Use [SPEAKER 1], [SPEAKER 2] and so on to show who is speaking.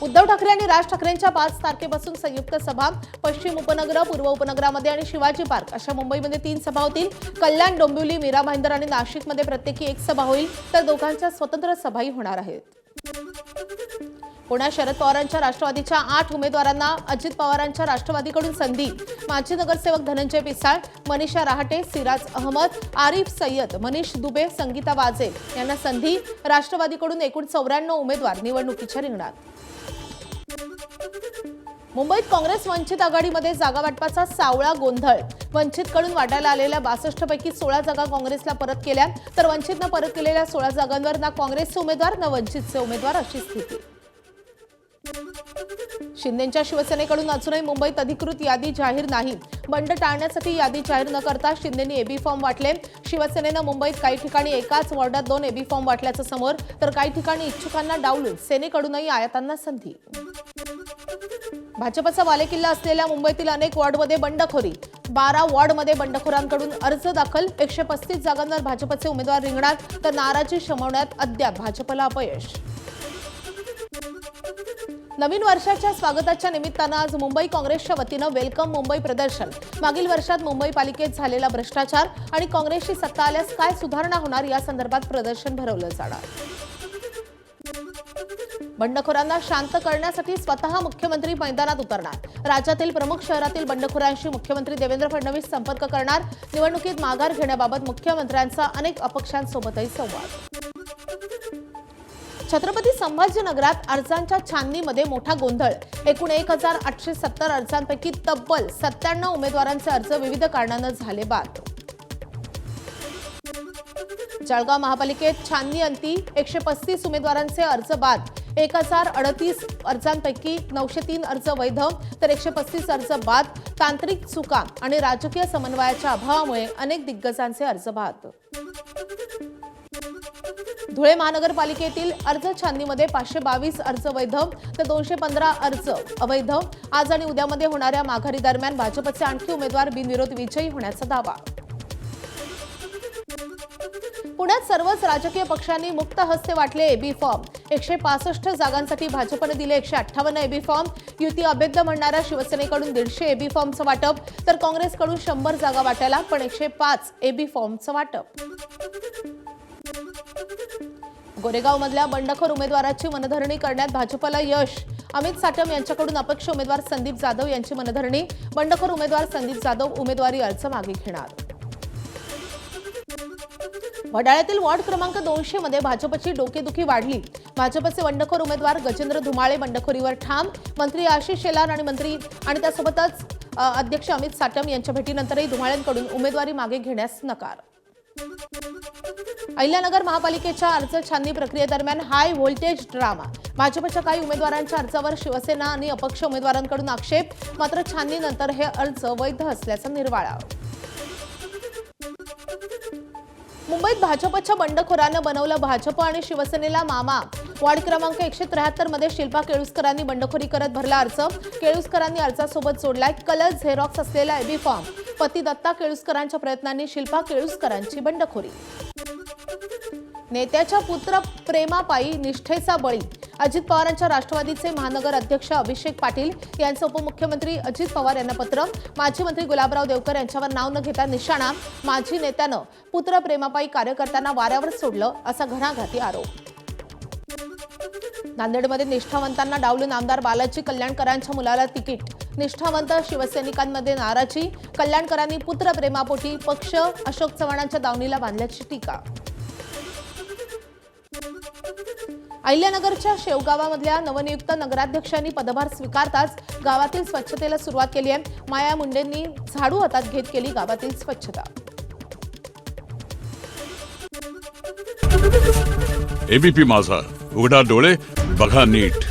[SPEAKER 1] उद्धव ठाकरे आणि राज ठाकरेंच्या 5 तारखेपासून संयुक्त सभा पश्चिम उपनगर, पूर्व उपनगरामध्ये आणि शिवाजी पार्क अशा मुंबईमध्ये 3 सभा होतील। कल्याण, डोंबिवली, मीरा भाईंदर आणि नाशिकमध्ये प्रत्येकी 1 सभा होईल, तर दोघांच्या स्वतंत्र सभाही होणार आहेत। पुण्यात शरद पवारांच्या राष्ट्रवादीच्या 8 उमेदवारांना अजित पवारांच्या राष्ट्रवादीकडून संधी। माजी नगरसेवक धनंजय पिसाळ, मनीषा रहाटे, सिराज अहमद, आरिफ सय्यद, मनीष दुबे, संगीता वाझे यांना संधी। राष्ट्रवादीकडून एकूण 94 उमेदवार निवडणुकीच्या रिंगणात। मुंबईत काँग्रेस वंचित आघाडीमध्ये जागा वाटपाचा सावळा गोंधळ। वंचितकडून वाटायला आलेल्या 62 पैकी 16 जागा काँग्रेसला परत केल्या, तर वंचितनं परत केलेल्या 16 जागांवर ना काँग्रेसचे उमेदवार ना वंचितचे उमेदवार अशी स्थिती। शिंदेंच्या शिवसेनेकडून अजूनही मुंबईत अधिकृत यादी जाहीर नाही। बंड टाळण्यासाठी यादी जाहीर न करता शिंदेंनी एबी फॉर्म वाटले। शिवसेनेनं मुंबईत काही ठिकाणी एकाच वॉर्डात 2 एबी फॉर्म वाटल्याचं समोर, तर काही ठिकाणी इच्छुकांना डावलून सेनेकडूनही आयातांना संधी। भाजपचा बालेकिल्ला असलेल्या मुंबईतील अनेक वॉर्डमध्ये बंडखोरी। 12 वॉर्डमध्ये बंडखोरांकडून अर्ज दाखल। 135 जागांवर भाजपचे उमेदवार रिंगणात, तर नाराजी शमवण्यात अद्याप भाजपला अपयश। नवीन वर्षाच्या स्वागताच्या निमित्तानं आज मुंबई काँग्रेसच्या वतीनं वेलकम मुंबई प्रदर्शन। मागील वर्षात मुंबई पालिकेत झालेला भ्रष्टाचार आणि काँग्रेसची सत्ता आल्यास काय सुधारणा होणार या संदर्भात प्रदर्शन भरवलं जाणार। बंडखोरांना शांत करण्यासाठी स्वतः मुख्यमंत्री मैदानात उतरणार। राज्यातील प्रमुख शहरातील बंडखोरांशी मुख्यमंत्री देवेंद्र फडणवीस संपर्क करणार। निवडणुकीत माघार घेण्याबाबत मुख्यमंत्र्यांचा अनेक अपक्षांसोबतही संवाद। छत्रपती संभाजीनगरात अर्जांच्या छाननीमध्ये मोठा गोंधळ। एकूण 1870 अर्जांपैकी तब्बल 97 उमेदवारांचे अर्ज विविध कारणानं झाले बाद। जळगाव महापालिकेत छाननी अंती 135 उमेदवारांचे अर्ज बाद। 1038 अर्जांपैकी 903 अर्ज वैध, तर 135 अर्ज बाद। तांत्रिक चुका आणि राजकीय समन्वयाच्या अभावामुळे अनेक दिग्गजांचे अर्ज बाद। धुळे महानगरपालिकेतील अर्ज छाननीमध्ये 522 अर्ज वैध, तर 215 अर्ज अवैध। आज आणि उद्यामध्ये होणाऱ्या माघारी दरम्यान भाजपचे आणखी उमेदवार बिनविरोध विजयी होण्याचा दावा। पुण्यात सर्वच राजकीय पक्षांनी मुक्त हस्ते वाटले एबी फॉर्म। 165 जागांसाठी भाजपने दिले 158 एबी फॉर्म। युती अभेद्य म्हणणाऱ्या शिवसेनेकडून 150 एबी फॉर्मचं वाटप, तर काँग्रेसकडून 100 जागा वाटायला पण 105 एबी फॉर्मचं वाटप। गोरेगावमधल्या बंडखोर उमेदवाराची मनधरणी करण्यात भाजपला यश। अमित साटम यांच्याकडून अपक्ष उमेदवार संदीप जाधव यांची मनधरणी। बंडखोर उमेदवार संदीप जाधव उमेदवारी अर्ज मागे घेणार। वडाळ्यातील वॉर्ड क्रमांक 200 मध्ये भाजपची डोकेदुखी वाढली। भाजपचे बंडखोर उमेदवार गजेंद्र धुमाळे बंडखोरीवर ठाम। मंत्री आशिष शेलार आणि त्यासोबतच अध्यक्ष अमित साटम यांच्या भेटीनंतरही धुमाळ्यांकडून उमेदवारी मागे घेण्यास नकार। अहिल्यानगर महापालिकेच्या अर्ज छाननी प्रक्रियेदरम्यान हाय व्होल्टेज ड्रामा। भाजपच्या काही उमेदवारांच्या अर्जावर शिवसेना आणि अपक्ष उमेदवारांकडून आक्षेप, मात्र छाननीनंतर हे अर्ज वैध असल्याचा निर्वाळा। मुंबईत भाजपच्या बंडखोरानं बनवलं भाजप आणि शिवसेनेला मामा। वॉर्ड क्रमांक 173 मध्ये शिल्पा केळुसकरांनी बंडखोरी करत भरला अर्ज। केळुसकरांनी अर्जासोबत जोडलाय कलर झेरॉक्स असलेला एबी फॉर्म। पती दत्ता केळुसकरांच्या प्रयत्नांनी शिल्पा केळुसकरांची बंडखोरी। नेत्याच्या पुत्र प्रेमापायी निष्ठेचा बळी। अजित पवारांच्या राष्ट्रवादीचे महानगर अध्यक्ष अभिषेक पाटील यांचं उपमुख्यमंत्री अजित पवार यांना पत्र। माजी मंत्री गुलाबराव देवकर यांच्यावर नाव न घेता निशाणा। माजी नेत्यानं पुत्र प्रेमापायी कार्यकर्त्यांना वाऱ्यावर सोडलं असा घणाघाती आरोप। नांदेडमध्ये निष्ठावंतांना डावलून आमदार बालाजी कल्याणकरांच्या मुलाला तिकीट। निष्ठावंत शिवसैनिकांमध्ये नाराजी। कल्याणकरांनी पुत्र प्रेमापोटी पक्ष अशोक चव्हाणांच्या दावणीला बांधल्याची टीका। अहिल्यानगरच्या शेवगावामधल्या नवनियुक्त नगराध्यक्षांनी पदभार स्वीकारताच गावातील स्वच्छतेला सुरुवात केली आहे। माया मुंडेंनी झाडू हातात घेत केली गावातील स्वच्छता।
[SPEAKER 2] एबीपी माझा, उघडा डोळे बघा नीट।